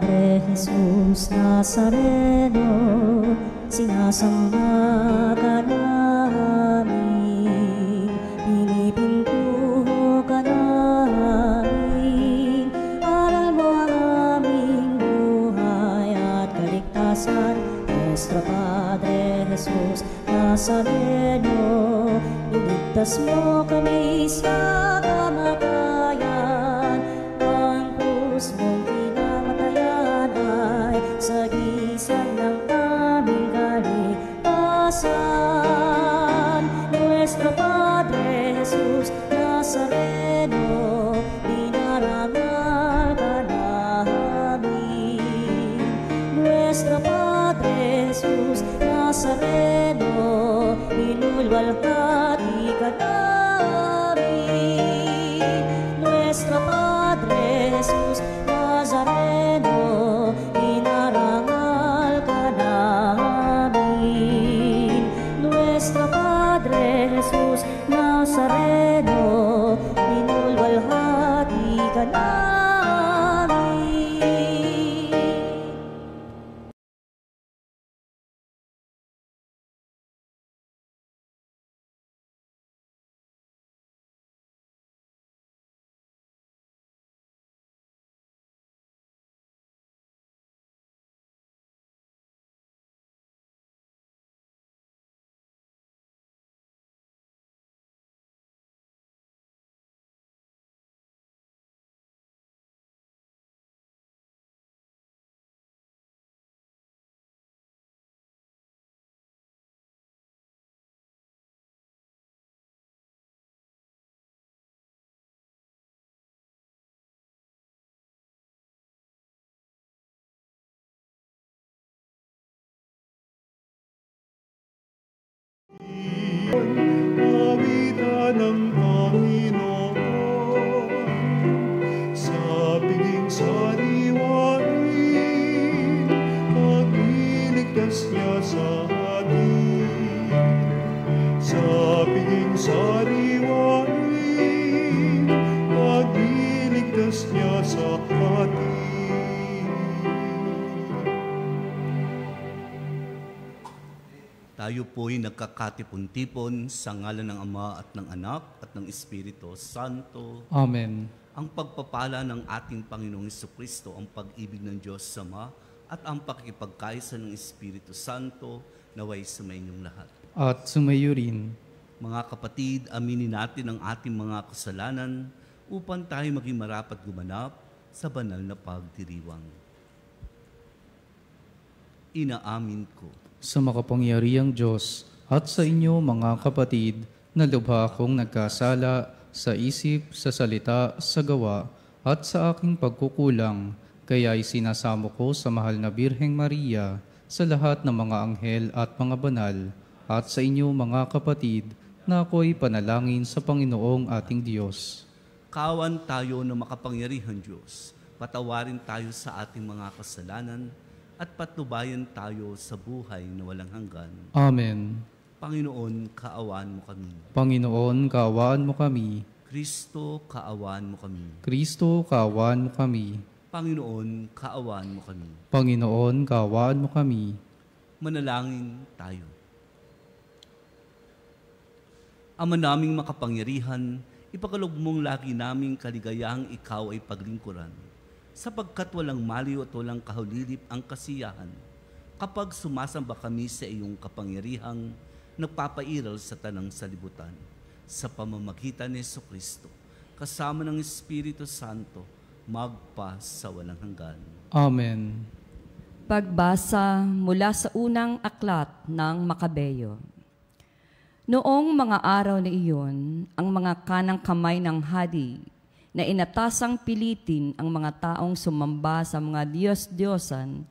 Padre Jesus Nazareno, sinasamba ka namin, pinipintuho ka namin, aral mo ang aming buhay at kaligtasan. Nuestro Padre Jesus Nazareno, iligtas mo kami sa kamatayan, ang krus mong pinamatayan ay sagisag ng aming kaligtasan. Nuestro Padre Jesus Nazareno, dinarangal ka namin. Nuestro Padre Jesus Nazareno, inulwalhati ka namin. Nuestro Padre Jesus Nazareno, inarangal ka namin. Nuestro Padre Jesus Nazareno, inulwalhati ka namin. Awitan ng Panginoon, sa piging sariwain, pagliligtas niya sa atin. Sa piging sariwain, pagliligtas niya sa atin. Tayo po'y nagkakatipon-tipon sa ngalan ng Ama at ng Anak at ng Espiritu Santo. Amen. Ang pagpapala ng ating Panginoong Jesucristo, ang pag-ibig ng Diyos Ama at ang pakikipagkaisa ng Espiritu Santo naway sumainyong lahat. At sumayo rin. Mga kapatid, aminin natin ang ating mga kasalanan upang tayo maging marapat gumanap sa banal na pagdiriwang. Inaamin ko Sa makapangyarihang Diyos at sa inyo mga kapatid, na lubha akong nagkasala sa isip, sa salita, sa gawa, at sa aking pagkukulang, kaya isinasamo ko sa mahal na Birheng Maria, sa lahat ng mga anghel at mga banal, at sa inyo mga kapatid, na ako'y panalangin sa Panginoong ating Diyos. Kawan tayo ng makapangyarihang Diyos, patawarin tayo sa ating mga kasalanan, at patnubayan tayo sa buhay na walang hanggan. Amen. Panginoon, kaawaan mo kami. Panginoon, kaawaan mo kami. Kristo, kaawaan mo kami. Kristo, kaawaan mo kami. Panginoon, kaawaan mo kami. Panginoon, kaawaan mo kami. Manalangin tayo. Ama naming makapangyarihan, ipagkaloob mong lagi naming kaligayahang ikaw ay paglingkuran, sapagkat walang maliw at walang kahulilip ang kasiyahan, kapag sumasamba kami sa iyong kapangyarihang nagpapairal sa tanang salibutan, sa pamamagitan ni Jesucristo, kasama ng Espiritu Santo, magpa sa walang hanggan. Amen. Pagbasa mula sa unang aklat ng Makabeyo. Noong mga araw na iyon, ang mga kanang kamay ng hari na inatasang pilitin ang mga taong sumamba sa mga Diyos-Diyosan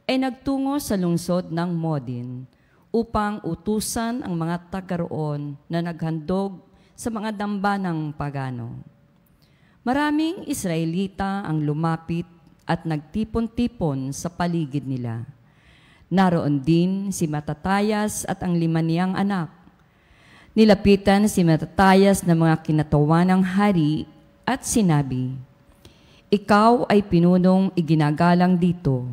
ay nagtungo sa lungsod ng Modin upang utusan ang mga taga-roon na naghandog sa mga dambanang pagano. Maraming Israelita ang lumapit at nagtipon-tipon sa paligid nila. Naroon din si Matatayas at ang 5 niyang anak. Nilapitan si Matatayas ng mga kinatawan ng hari at sinabi, Ikaw ay pinunong iginagalang dito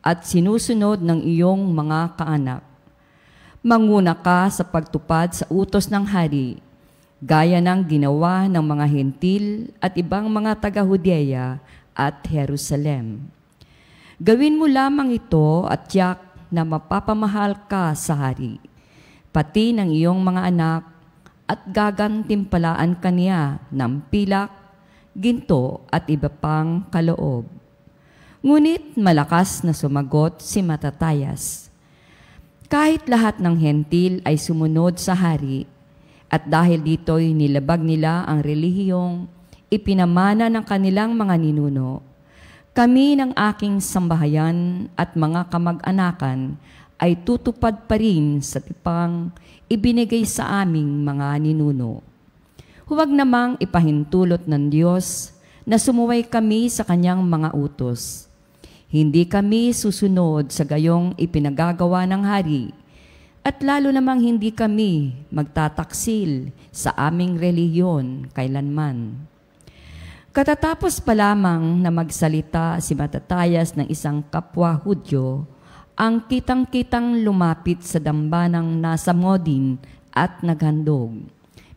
at sinusunod ng iyong mga kaanak. Manguna ka sa pagtupad sa utos ng hari, gaya ng ginawa ng mga Hentil at ibang mga taga-Hudeya at Jerusalem. Gawin mo lamang ito at tiyak na mapapamahal ka sa hari, pati ng iyong mga anak, at gagantimpalaan ka niya ng pilak, ginto at iba pang kaloob. Ngunit malakas na sumagot si Matatayas. Kahit lahat ng Hentil ay sumunod sa hari, at dahil dito'y nilabag nila ang relihiyong ipinamana ng kanilang mga ninuno, kami ng aking sambahayan at mga kamag-anakan ay tutupad pa rin sa tipang ibinigay sa aming mga ninuno. Huwag namang ipahintulot ng Diyos na sumuway kami sa kanyang mga utos. Hindi kami susunod sa gayong ipinagagawa ng hari, at lalo namang hindi kami magtataksil sa aming relihiyon kailanman. Katatapos pa lamang na magsalita si Matatayas ng isang kapwa Hudyo, ang kitang-kitang lumapit sa dambanang nasa Modin at naghandog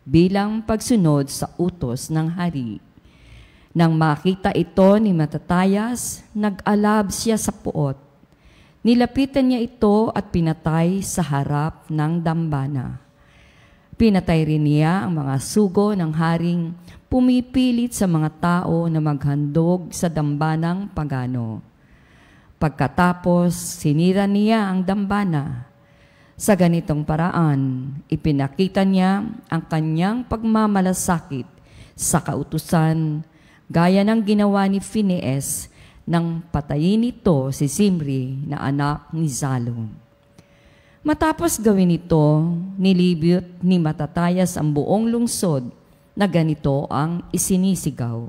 bilang pagsunod sa utos ng hari. Nang makita ito ni Matatayas, nag-alab siya sa puot. Nilapitan niya ito at pinatay sa harap ng dambana. Pinatay rin niya ang mga sugo ng haring pumipilit sa mga tao na maghandog sa dambanang pagano. Pagkatapos, sinira niya ang dambana. Sa ganitong paraan, ipinakita niya ang kanyang pagmamalasakit sa kautusan, gaya ng ginawa ni Phineas nang patayin nito si Zimri na anak ni Zalum. Matapos gawin ito, nilibyot ni Matatayas ang buong lungsod na ganito ang isinisigaw.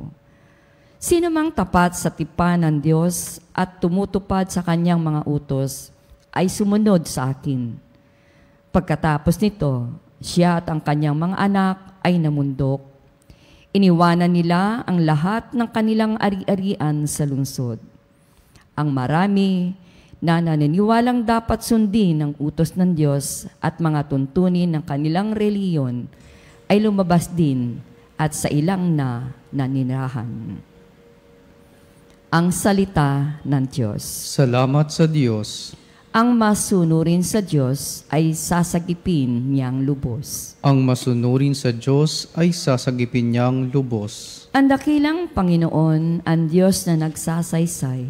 Sino mang tapat sa tipan ng Diyos at tumutupad sa kanyang mga utos ay sumunod sa akin. Pagkatapos nito, siya at ang kanyang mga anak ay namundok. Iniwanan nila ang lahat ng kanilang ari-arian sa lungsod. Ang marami na naniniwalang dapat sundin ang utos ng Diyos at mga tuntunin ng kanilang reliyon ay lumabas din at sa ilang na naninirahan. Ang salita ng Diyos. Salamat sa Diyos. Ang masunurin sa Diyos ay sasagipin niyang lubos. Ang masunurin sa Diyos ay sasagipin niyang lubos. Ang dakilang Panginoon, ang Diyos na nagsasaysay,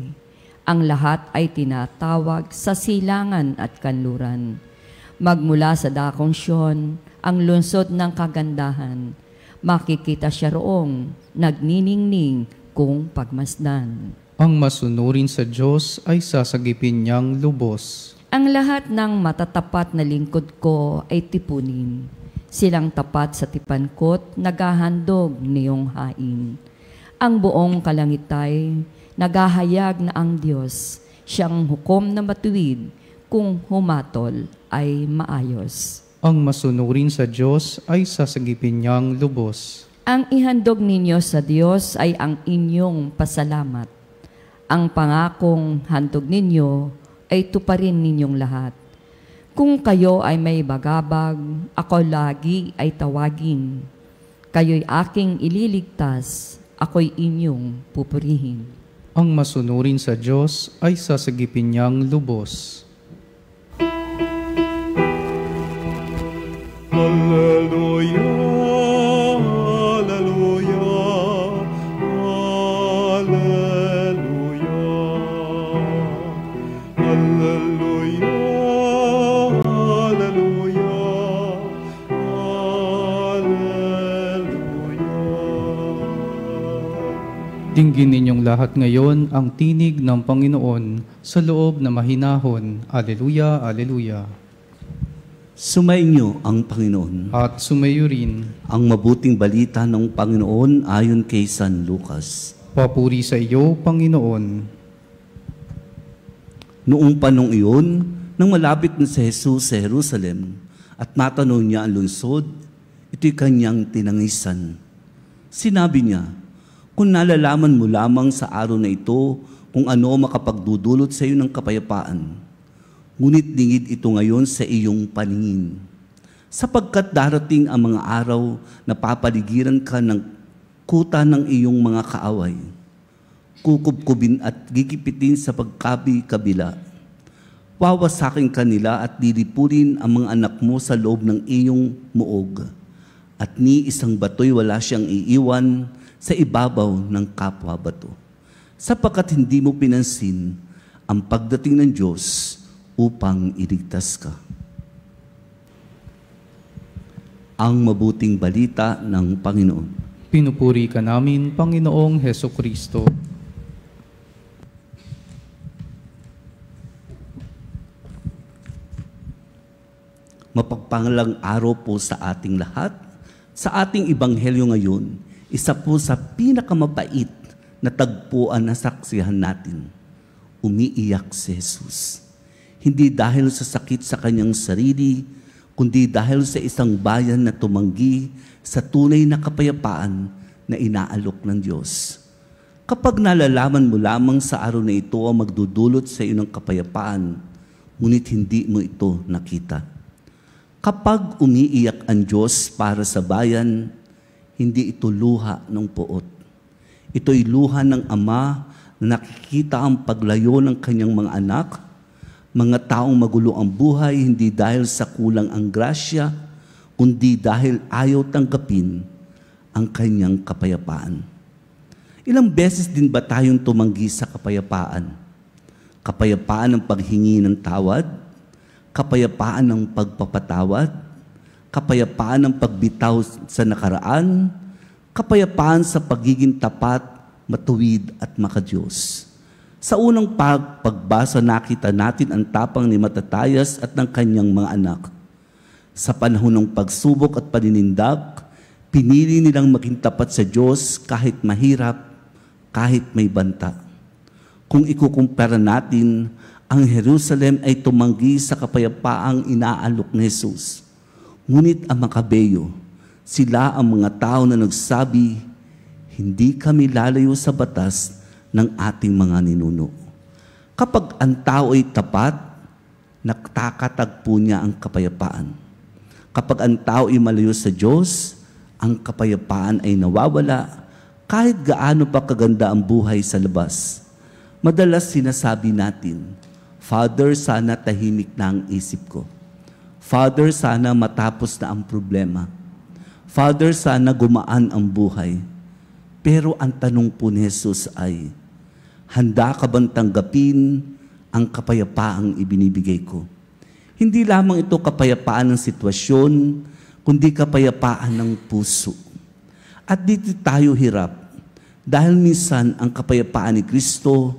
ang lahat ay tinatawag sa silangan at kanluran. Magmula sa dakong Siyon, ang lungsod ng kagandahan, makikita siya roong nagniningning kung pagmasdan. Ang masunurin sa Diyos ay sasagipin niyang lubos. Ang lahat ng matatapat na lingkod ko ay tipunin. Silang tapat sa tipankot, naghahandog niyong hain. Ang buong kalangitay, naghahayag na ang Diyos, siyang hukom na matuwid, kung humatol ay maayos. Ang masunurin sa Diyos ay sasagipin niyang lubos. Ang ihandog ninyo sa Diyos ay ang inyong pasalamat. Ang pangakong handog ninyo ay tuparin ninyong lahat. Kung kayo ay may bagabag, ako lagi ay tawagin. Kayo'y aking ililigtas, ako'y inyong pupurihin. Ang masunurin sa Diyos ay sasagipin niyang lubos. Alleluia, alleluia, alleluia, alleluia, alleluia, alleluia. Dinggin ninyong lahat ngayon ang tinig ng Panginoon sa loob na mahinahon. Alleluia, alleluia. Sumainyo ang Panginoon. At sumayo rin. Ang mabuting balita ng Panginoon ayon kay San Lucas. Papuri sa iyo, Panginoon. Noong panong iyon, nang malapit na si Jesus sa Jerusalem at natanong niya ang lungsod, ito'y kanyang tinangisan. Sinabi niya, Kung nalalaman mo lamang sa araw na ito kung ano makapagdudulot sa iyo ng kapayapaan, ngunit dingid ito ngayon sa iyong paningin. Sapagkat darating ang mga araw na papaligiran ka ng kuta ng iyong mga kaaway, kukubkubin at gigipitin sa pagkabi-kabila. Wawasakin ka nila at lilipurin ang mga anak mo sa loob ng iyong muog. At ni isang bato'y wala siyang iiwan sa ibabaw ng kapwa bato. Sapagkat hindi mo pinansin ang pagdating ng Diyos upang iligtas ka. Ang mabuting balita ng Panginoon. Pinupuri ka namin, Panginoong Hesukristo. Mapagpalang araw po sa ating lahat. Sa ating ebanghelyo ngayon, isa po sa pinakamabait na tagpuan na saksihan natin. Umiiyak si Jesus. Hindi dahil sa sakit sa kanyang sarili, kundi dahil sa isang bayan na tumanggi sa tunay na kapayapaan na inaalok ng Diyos. Kapag nalalaman mo lamang sa araw na ito ang magdudulot sa iyo ng kapayapaan, ngunit hindi mo ito nakita. Kapag umiiyak ang Diyos para sa bayan, hindi ito luha ng puot. Ito'y luha ng Ama na nakikita ang paglayo ng kanyang mga anak, mga taong magulo ang buhay, hindi dahil sa kulang ang grasya, kundi dahil ayaw tanggapin ang kanyang kapayapaan. Ilang beses din ba tayong tumanggi sa kapayapaan? Kapayapaan ng paghingi ng tawad, kapayapaan ng pagpapatawad, kapayapaan ng pagbitaw sa nakaraan, kapayapaan sa pagiging tapat, matuwid at makadiyos. Sa unang pagbasa nakita natin ang tapang ni Matatayas at ng kanyang mga anak. Sa panahon ng pagsubok at paninindak, pinili nilang maging tapat sa Diyos kahit mahirap, kahit may banta. Kung ikukumpara natin, ang Jerusalem ay tumanggi sa kapayapaang inaalok ni Jesus. Ngunit ang Makabeyo, sila ang mga tao na nagsabi, hindi kami lalayo sa batas ng ating mga ninuno. Kapag ang tao ay tapat, nakakatagpo niya ang kapayapaan. Kapag ang tao ay malayo sa Diyos, ang kapayapaan ay nawawala kahit gaano pa kaganda ang buhay sa labas. Madalas sinasabi natin, Father, sana tahimik na ang isip ko. Father, sana matapos na ang problema. Father, sana gumaan ang buhay. Pero ang tanong po ni Jesus ay, handa ka bang tanggapin ang kapayapaang ibinibigay ko? Hindi lamang ito kapayapaan ng sitwasyon, kundi kapayapaan ng puso. At dito tayo hirap, dahil minsan ang kapayapaan ni Kristo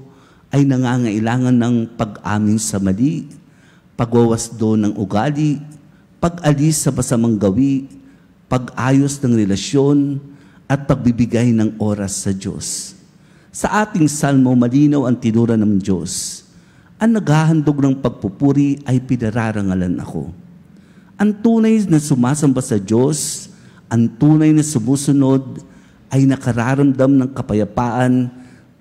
ay nangangailangan ng pag-amin sa mali, pagwawasdo ng ugali, pag-alis sa masamang gawi, pag-ayos ng relasyon, at pagbibigay ng oras sa Diyos. Sa ating salmo, malinaw ang tinura ng Diyos. Ang naghahandog ng pagpupuri ay pinararangalan ako. Ang tunay na sumasamba sa Diyos, ang tunay na sumusunod, ay nakararamdam ng kapayapaan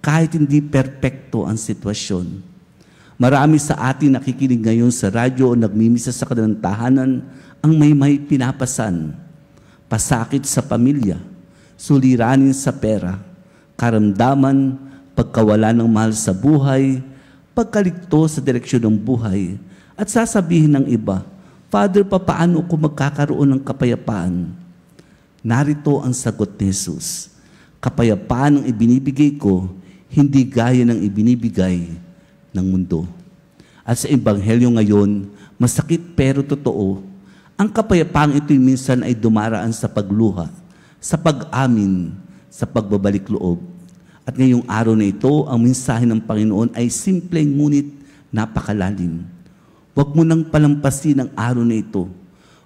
kahit hindi perpekto ang sitwasyon. Marami sa atin nakikinig ngayon sa radyo o nagmimisa sa kanilang tahanan ang may pinapasan. Pasakit sa pamilya, suliranin sa pera, karamdaman, pagkawala ng mahal sa buhay, pagkaligto sa direksyon ng buhay, at sasabihin ng iba, Father, paano ko magkakaroon ng kapayapaan? Narito ang sagot ni Jesus. Kapayapaan ang ibinibigay ko, hindi gaya ng ibinibigay ng mundo. At sa Ebanghelyo ngayon, masakit pero totoo, ang kapayapaang ito'y minsan ay dumaraan sa pagluha, sa pag-amin, sa pagbabalik loob. At ngayong araw na ito, ang mensahe ng Panginoon ay simple ngunit napakalalim. Huwag mo nang palampasin ang araw na ito.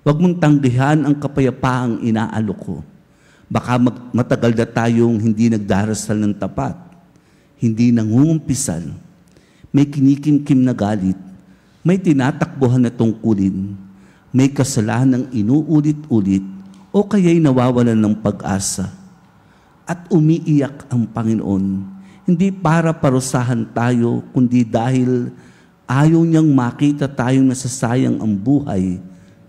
Huwag mong tanggihan ang kapayapaang inaalok ko. Baka matagal na tayong hindi nagdarasal ng tapat. Hindi nangungumpisal, may kinikimkim na galit, may tinatakbuhan na tungkulin, may kasalanang inuulit-ulit o kaya'y nawawalan ng pag-asa. at umiiyak ang Panginoon. Hindi para parusahan tayo, kundi dahil ayaw niyang makita tayong nasasayang ang buhay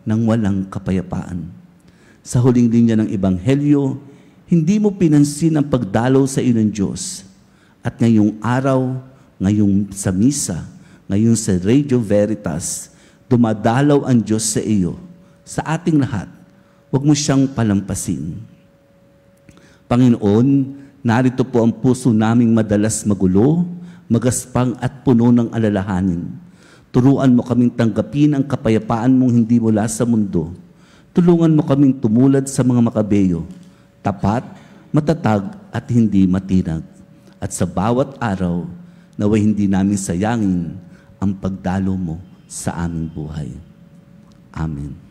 ng walang kapayapaan. Sa huling linya ng Ebanghelyo, hindi mo pinansin ang pagdalaw sa iyo ng Diyos. At ngayong araw, ngayong sa misa, ngayon sa Radio Veritas, dumadalaw ang Diyos sa iyo, sa ating lahat. Huwag mo siyang palampasin. Panginoon, narito po ang puso naming madalas magulo, magaspang at puno ng alalahanin. Turuan mo kaming tanggapin ang kapayapaan mong hindi mula sa mundo. Tulungan mo kaming tumulad sa mga Makabeyo, tapat, matatag at hindi matinag. At sa bawat araw, naway hindi namin sayangin ang pagdalo mo sa aming buhay. Amen.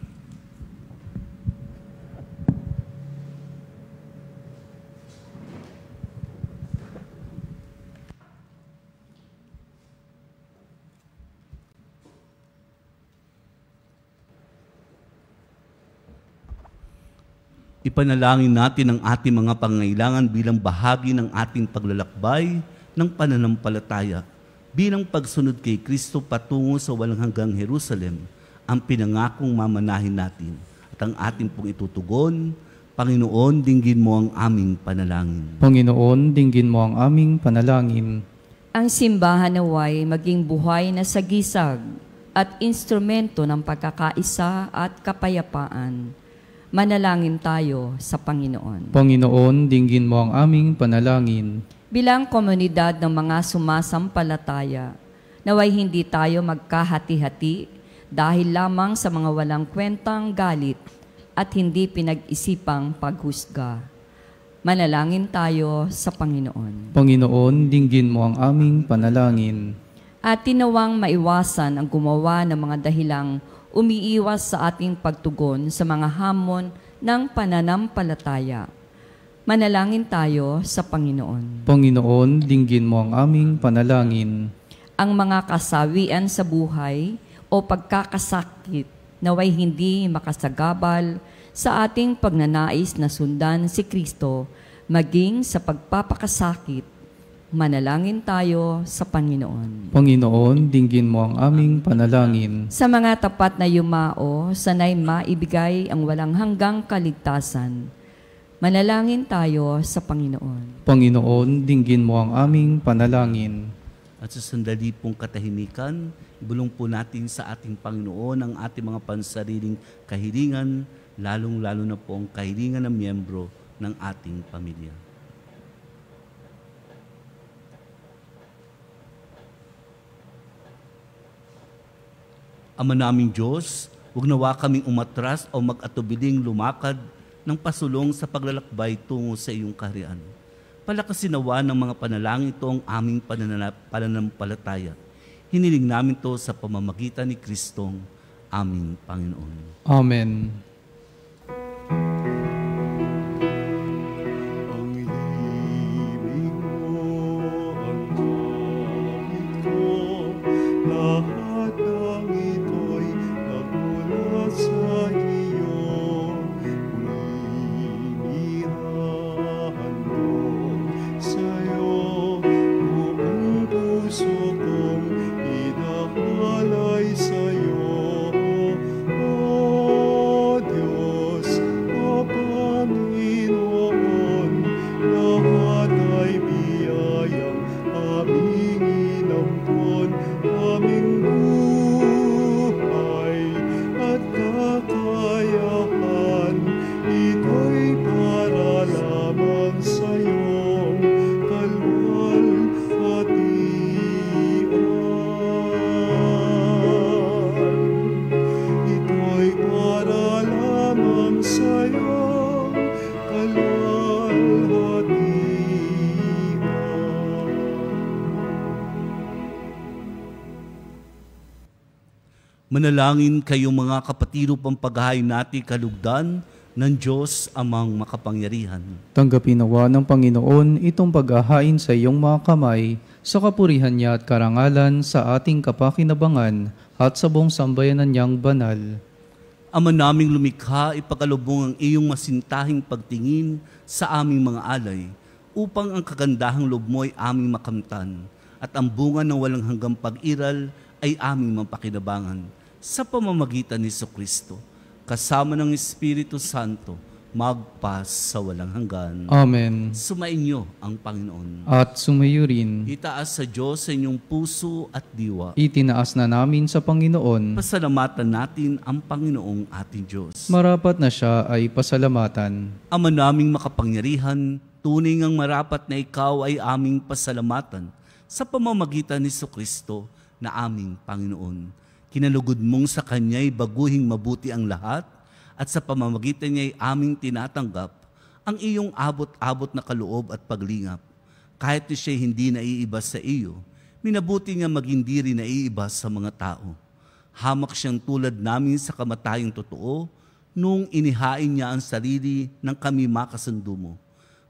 Ipanalangin natin ang ating mga pangangailangan bilang bahagi ng ating paglalakbay ng pananampalataya, bilang pagsunod kay Kristo patungo sa walang hanggang Jerusalem, ang pinangakong mamanahin natin. At ang ating pong itutugon, Panginoon, dinggin mo ang aming panalangin. Panginoon, dinggin mo ang aming panalangin. Ang simbahan naway maging buhay na sagisag at instrumento ng pagkakaisa at kapayapaan. Manalangin tayo sa Panginoon. Panginoon, dinggin mo ang aming panalangin. Bilang komunidad ng mga sumasampalataya, naway hindi tayo magkahati-hati dahil lamang sa mga walang kwentang galit at hindi pinag-isipang paghusga. Manalangin tayo sa Panginoon. Panginoon, dinggin mo ang aming panalangin. At tinawang maiwasan ang gumawa ng mga dahilang umiiwas sa ating pagtugon sa mga hamon ng pananampalataya. Manalangin tayo sa Panginoon. Panginoon, dinggin mo ang aming panalangin. Ang mga kasawian sa buhay o pagkakasakit naway hindi makasagabal sa ating pagnanais na sundan si Kristo maging sa pagpapakasakit. Manalangin tayo sa Panginoon. Panginoon, dinggin mo ang aming panalangin. Sa mga tapat na yumao, sanay maibigay ang walang hanggang kaligtasan. Manalangin tayo sa Panginoon. Panginoon, dinggin mo ang aming panalangin. At sa sandali pong katahimikan, ibulong po natin sa ating Panginoon ang ating mga pansariling kahilingan, lalong-lalo na po ang kahilingan ng miyembro ng ating pamilya. Ama naming Diyos, huwag nawa kaming umatras o mag-atubiling lumakad ng pasulong sa paglalakbay tungo sa iyong kaharian. Palakasin nawa ng mga panalangin ito ang aming pananampalataya. Hiniling namin ito sa pamamagitan ni Kristong aming Panginoon. Amen. Ang himig mo, ang kapit ko, lahat ng ito'y nagmula sa iyo. Inihahand ko sa'yo, buong puso kong inahalay sa'yo. O Diyos, O Panginoon, lahat ay biyayang aming inampon, aming buhay at kakayahan. Ito'y para lamang sa'yong kalwalhatian. Ito'y para lamang sa'yong kalwalhatian. Manalangin kayong mga kapatid upang paghahain natin kalugdan ng Diyos amang makapangyarihan. Tanggapin nawa ng Panginoon itong paghahain sa iyong mga kamay sa kapurihan niya at karangalan sa ating kapakinabangan at sa buong sambayanan niyang banal. Ama naming lumikha, ipagkalubong ang iyong masintahing pagtingin sa aming mga alay, upang ang kagandahang loob mo ay aming makamtan, at ang bunga ng walang hanggang pag-iral ay aming mapakinabangan. Sa pamamagitan ni Jesucristo, kasama ng Espiritu Santo, magpas sa walang hanggan. Amen. Sumainyo ang Panginoon. At sumayo rin, Itaas sa Diyos sa inyong puso at diwa. itinaas na namin sa Panginoon, Pasalamatan natin ang Panginoong ating Diyos. marapat na siya ay pasalamatan. Ama naming makapangyarihan, tunay ngang marapat na ikaw ay aming pasalamatan sa pamamagitan ni Jesucristo na aming Panginoon. Kinalugod mong sa Kanya'y baguhing mabuti ang lahat, at sa pamamagitan niya'y aming tinatanggap ang iyong abot-abot na kaloob at paglingap. Kahit na siya'y hindi naiiba sa iyo, minabuti niya maging diri naiiba sa mga tao. Hamak siyang tulad namin sa kamatayang totoo, nung inihain niya ang sarili ng kami makasundo mo.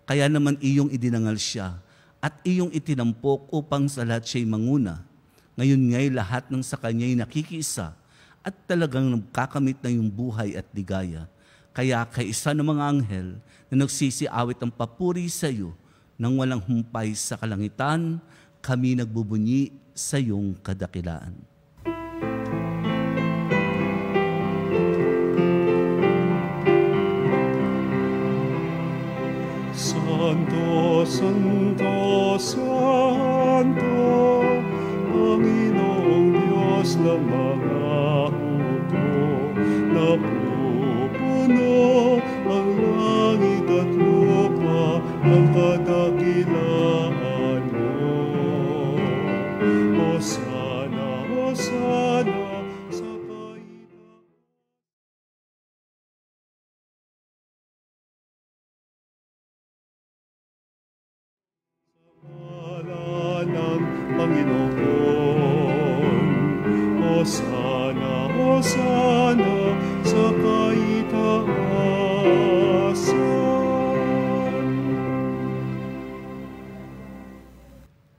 Kaya naman iyong idinangal siya, at iyong itinampok upang sa lahat siya'y manguna. Ngayon nga'y lahat ng sa kanya'y nakikiisa, at talagang nagkakamit na yung buhay at ligaya. Kaya kay isa ng mga anghel na nagsisiawit ang papuri sa iyo nang walang humpay sa kalangitan, kami nagbubunyi sa iyong kadakilaan. Santo, Santo, Santo, Panginoong Diyos ng mga napupuno ang langit at lupa ng kadakilaan mo. Hosana, Hosana sa kaitang. Sa ngalan ng Panginoon, Hosana, Hosana sa kaitaasan.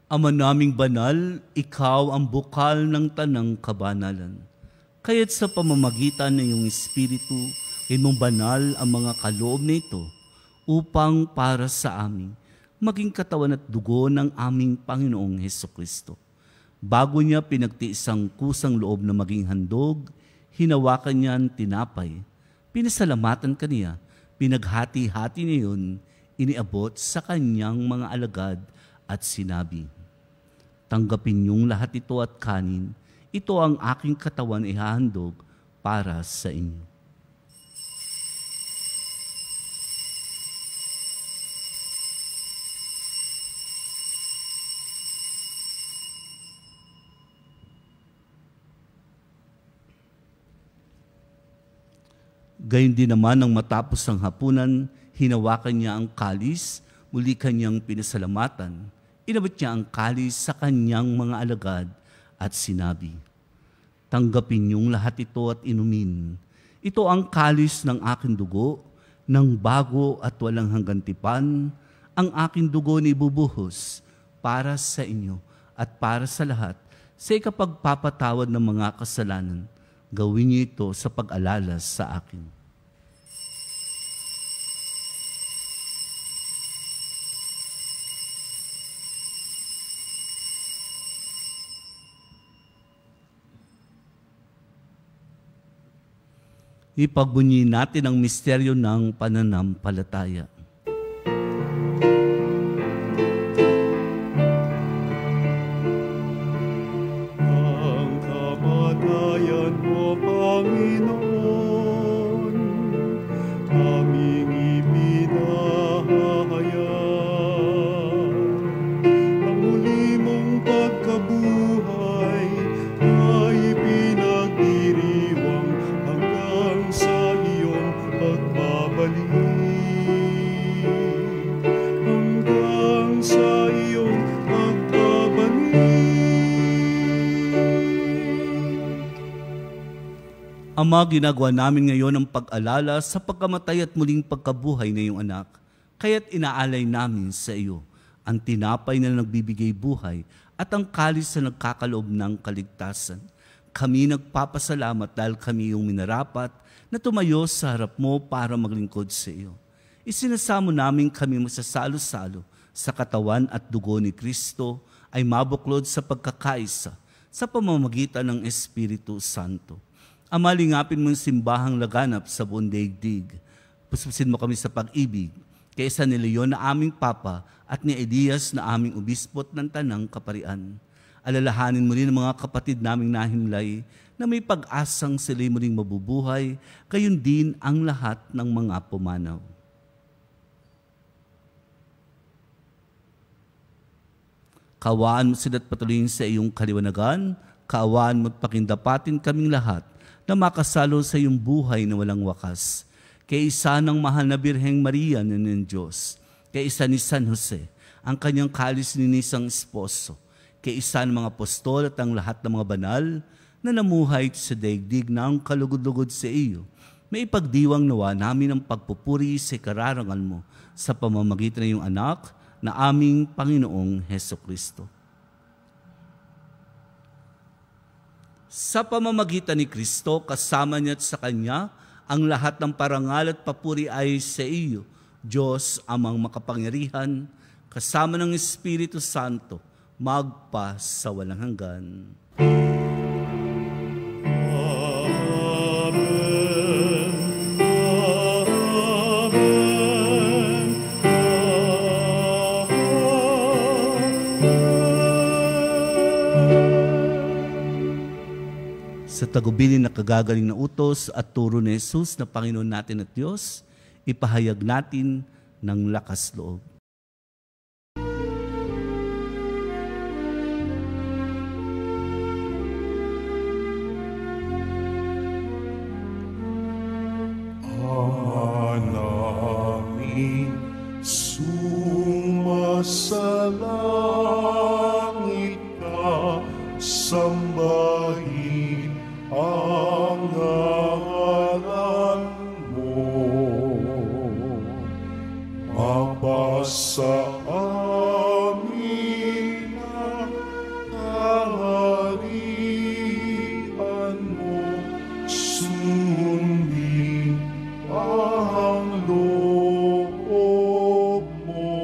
Ama naming banal, ikaw ang bukal ng tanang kabanalan. Kaya't sa pamamagitan ng iyong Espiritu, mong banal ang mga kaloob nito upang para sa amin maging katawan at dugo ng aming Panginoong Hesukristo. Bago niya pinagtiis ang kusang loob na maging handog, hinawakan niya ang tinapay, pinasalamatan kaniya, pinaghati-hati niya yun, iniabot sa kanyang mga alagad at sinabi, "Tanggapin niyong lahat ito at kanin, ito ang aking katawan ihahandog para sa inyo." Gayon din naman nang matapos ang hapunan, hinawakan niya ang kalis, muli kanyang pinasalamatan. Inabot niya ang kalis sa kanyang mga alagad at sinabi, "Tanggapin niyong lahat ito at inumin. Ito ang kalis ng aking dugo, ng bago at walang hanggang tipan, ang aking dugo na ibubuhos para sa inyo at para sa lahat sa ikapagpapatawad ng mga kasalanan. Gawin niyo ito sa pag-alala sa akin." Ipagbunyi natin ang misteryo ng pananampalataya. Ang kamatayan mo, Panginoon, aming ipinahayag. Ang muli mong pagkabuhay ay pinagdiriwang hanggang sa iyong pagbabalik. Hanggang sa iyong pagbabalik. Ama, ginagawa namin ngayon ang pag-alala sa pagkamatay at muling pagkabuhay ng iyong anak. Kaya't inaalay namin sa iyo ang tinapay na nagbibigay buhay at ang kalis na nagkakaloob ng kaligtasan. Kami nagpapasalamat dahil kami yung minarapat na tumayo sa harap mo para maglingkod sa iyo. Isinasamo namin kami masasalo-salo sa katawan at dugo ni Kristo ay mabuklod sa pagkakaisa sa pamamagitan ng Espiritu Santo. Ama, lingapin mong simbahang laganap sa buong daigdig. Puspusin mo kami sa pag-ibig, kaysa ni Leon na aming Papa at ni Elias na aming Obispot ng Tanang Kaparian. Alalahanin mo rin ang mga kapatid naming nahimlay na may pag-asang sila'y muling mabubuhay, gayon din ang lahat ng mga pumanaw. Kaawaan mo sila at patuloyin sa iyong kaliwanagan, kaawaan mo at pakindapatin kaming lahat na makasalo sa iyong buhay na walang wakas. Kay isa ng mahal na Birheng Maria ng Diyos, kay isa ni San Jose, ang kanyang kalis-linisang esposo, kay isa ng mga apostol at ang lahat ng mga banal na namuhay sa daigdig ng kalugod-lugod sa iyo, may ipagdiwang nawa namin ang pagpupuri sa kararangal mo sa pamamagitan ng iyong anak na aming Panginoong Hesukristo. Sa pamamagitan ni Kristo, kasama niya at sa Kanya, ang lahat ng parangal at papuri ay sa iyo, Diyos amang makapangyarihan, kasama ng Espiritu Santo, magpa sa walang hanggan. Sa tagubilin na kagagaling na utos at turo ni Jesus na Panginoon natin at Diyos, ipahayag natin ng lakas loob. Namin sumasalangit ka, sambahin ang ngalan mo. Mapasa amin ang kaharian mo, sundin ang loob mo.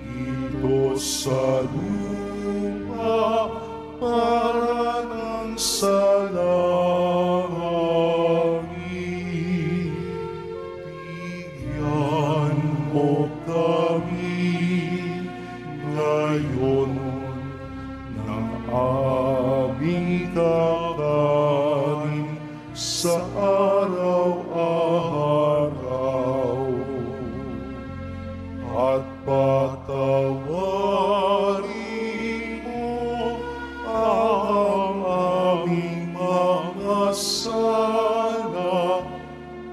Dito sa lupa para ng sa langit, bigyan mo kami ngayon ng aming kakanin sa araw-araw, at patawarin mo ang aming mga sala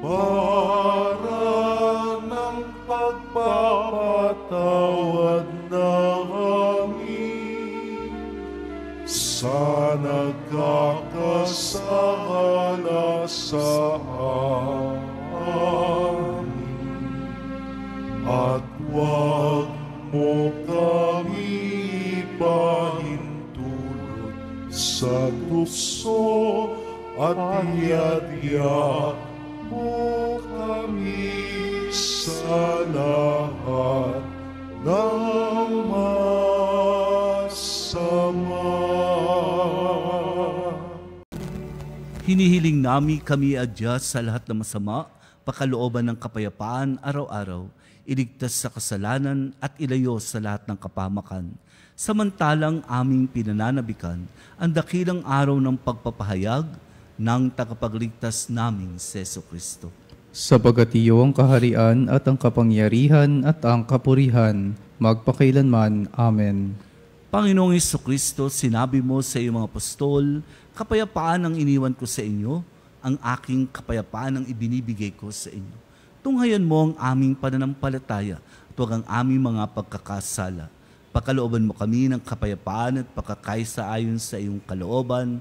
para ng pagpapatawad namin sa nagkakasala sa amin. At huwag mo kami ipahintulot sa tukso, at iadya mo kami sa lahat ng masama. Hinihiling nami kami adya sa lahat ng masama, pakalooban ng kapayapaan araw-araw, iligtas sa kasalanan at ilayo sa lahat ng kapahamakan. Samantalang aming pinananabikan ang dakilang araw ng pagpapahayag ng tagapagligtas naming si Jesucristo. Sapagat iyo ang kaharian at ang kapangyarihan at ang kapurihan, magpakailanman. Amen. Panginoong Jesucristo, sinabi mo sa iyong mga apostol, kapayapaan ang iniwan ko sa inyo, ang aking kapayapaan ang ibinibigay ko sa inyo. Tunghayan mo ang aming pananampalataya at huwag ang aming mga pagkakasala. Pakalooban mo kami ng kapayapaan at pagkakaisa ayon sa iyong kalooban,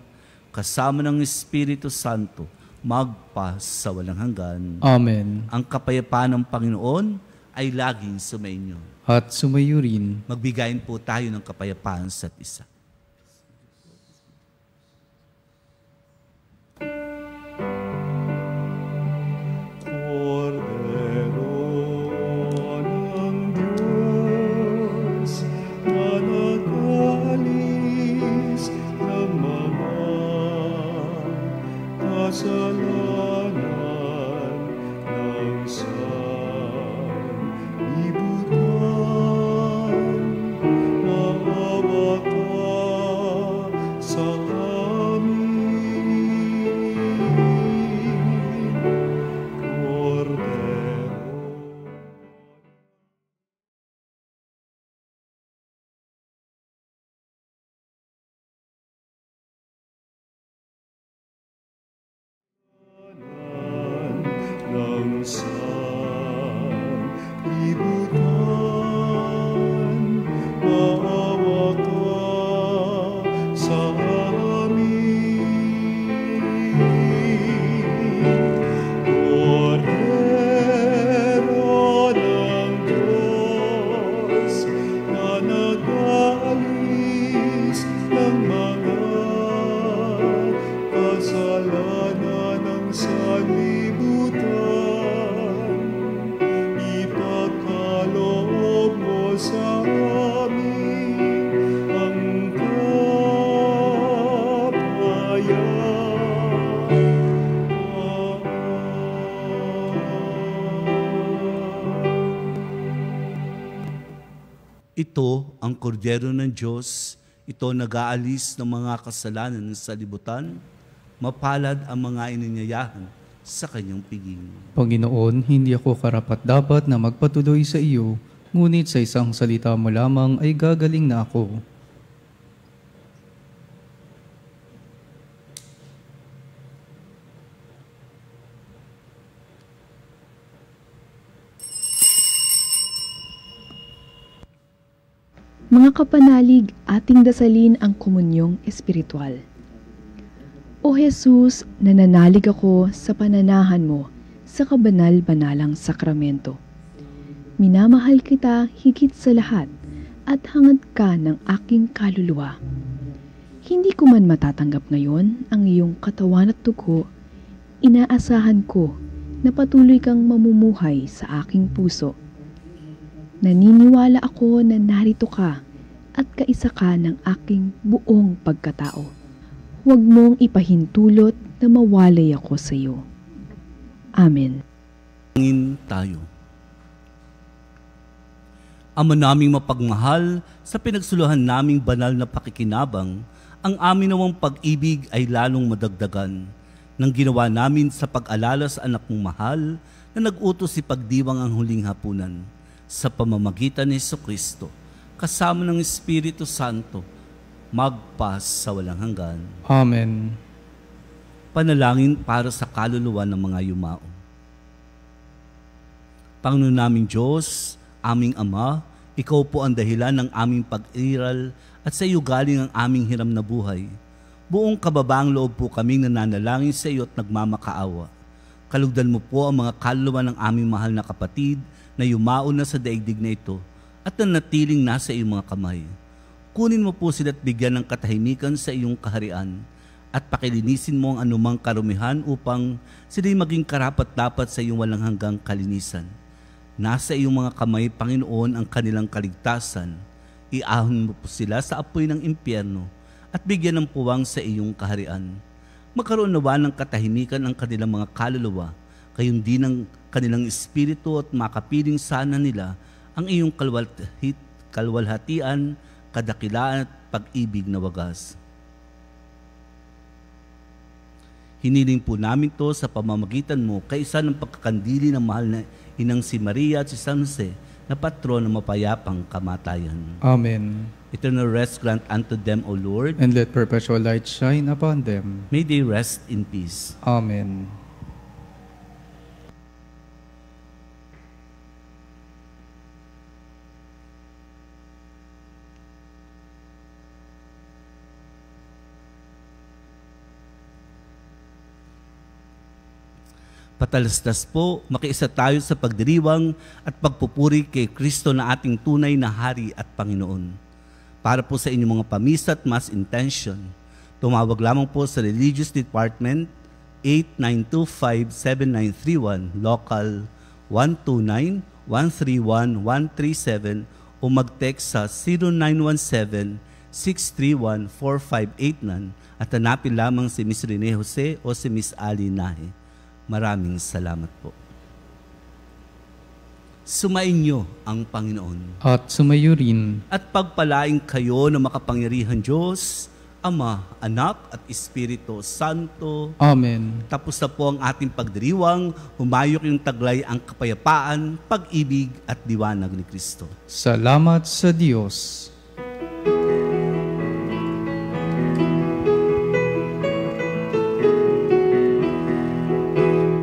kasama ng Espiritu Santo, magpa sa walang hanggan. Amen. Ang kapayapaan ng Panginoon ay laging sumainyo. At sumayo rin. Magbigayin po tayo ng kapayapaan sa isa. Ito ang kordero ng Diyos, ito nag-aalis ng mga kasalanan sa libutan. Mapalad ang mga ininyayahan sa kanyang piging. Panginoon, hindi ako karapat-dapat na magpatuloy sa iyo, ngunit sa isang salita mo lamang ay gagaling na ako. Mga kapanalig, ating dasalin ang komunyong espiritual. O Jesus, nananalig ako sa pananahan mo sa kabanal-banalang sakramento. Minamahal kita higit sa lahat at hangad ka ng aking kaluluwa. Hindi ko man matatanggap ngayon ang iyong katawan at dugo, inaasahan ko na patuloy kang mamumuhay sa aking puso. Naniniwala ako na narito ka at kaisa ka ng aking buong pagkatao. Huwag mong ipahintulot na mawalay ako sa iyo. Amen. Pangin tayo. Ama naming mapagmahal, sa pinagsuluhan naming banal na pakikinabang, ang amin nawang pag-ibig ay lalong madagdagan nang ginawa namin sa pag-alala sa anak mong mahal na nag-utos si pagdiwang ang huling hapunan. Sa pamamagitan ni Jesucristo, kasama ng Espiritu Santo, magpas sa walang hanggan. Amen. Panalangin para sa kaluluwa ng mga yumao. Panginoon naming Diyos, aming Ama, Ikaw po ang dahilan ng aming pag-iral at sa iyo galing ang aming hiram na buhay. Buong kababaang loob po kaming nananalangin sa iyo at nagmamakaawa. Kalugdan mo po ang mga kaluluwa ng aming mahal na kapatid na yumao na sa daigdig na ito at nanatiling nasa iyong mga kamay. Kunin mo po sila at bigyan ng katahimikan sa iyong kaharian at pakilinisin mo ang anumang karumihan upang sila'y maging karapat-dapat sa iyong walang hanggang kalinisan. Nasa iyong mga kamay, Panginoon, ang kanilang kaligtasan. Iahon mo po sila sa apoy ng impyerno at bigyan ng puwang sa iyong kaharian. Magkaroon nawa ng katahimikan ang kanilang mga kaluluwa, gayon din ang kanilang espiritu at makapiling sana nila ang iyong kalwalhatian, kadakilaan at pag-ibig na wagas. Hiniling po namin to sa pamamagitan mo kaisa ng pagkakandili ng mahal na inang si Maria at si San Jose na patron ng mapayapang kamatayan. Amen. Eternal rest grant unto them, O Lord. And let perpetual light shine upon them. May they rest in peace. Amen. Patalastas po, makiisa tayo sa pagdiriwang at pagpupuri kay Kristo na ating tunay na Hari at Panginoon. Para po sa inyong mga pamisa at mass intention, tumawag lamang po sa Religious Department 8925-7931, local 129-131-137 o mag-text sa 0917-631-4589 at hanapin lamang si Miss Rene Jose o si Miss Ali Nahe. Maraming salamat po. Sumainyo ang Panginoon. At sumayo rin. At pagpalain kayo ng makapangyarihan Diyos, Ama, Anak at Espiritu Santo. Amen. Tapos na po ang ating pagdiriwang, humayok yung taglay ang kapayapaan, pag-ibig at liwanag ni Kristo. Salamat sa Diyos.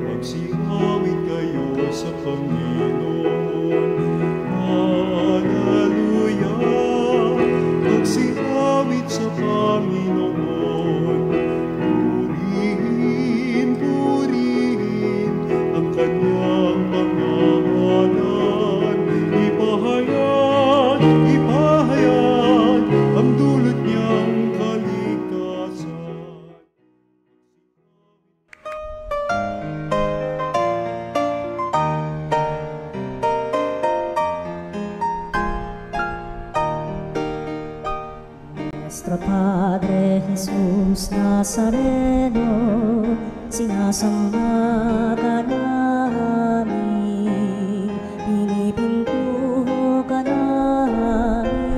Magsingawin kayo sa Panginoon. Hallelujah! Magsingawin sa Panginoon. Purihin, purihin ang kanyang pangalan. Ipahayag, ipahayag ang dulot niyang kaligtasan. Nuestro Padre Jesus Nazareno, sinasamba ka namin, pinipintuho ka namin,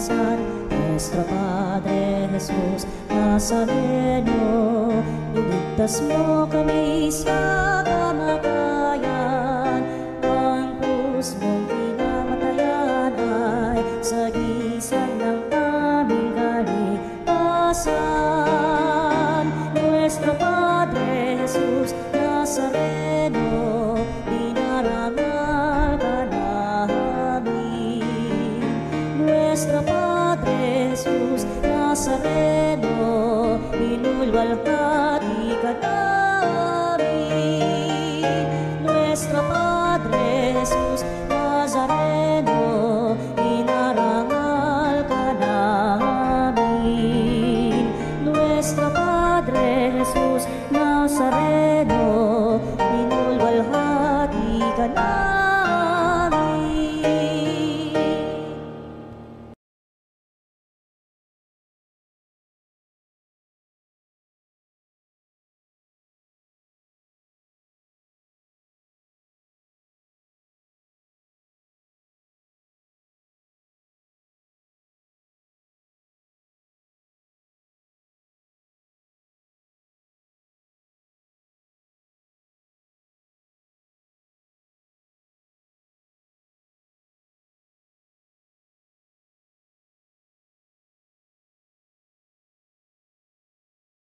kaligtasan. Nuestro Padre Jesus Nazareno, iligtas mo kami sa kamatayan. Ang krus mong pinamatayan ay sagisag ng aming kaligtasan. Nuestro Padre Jesus Nazareno, dinarangal ka namin. Nuestro Padre Jesus Nazareno, inulwalhati ka namin.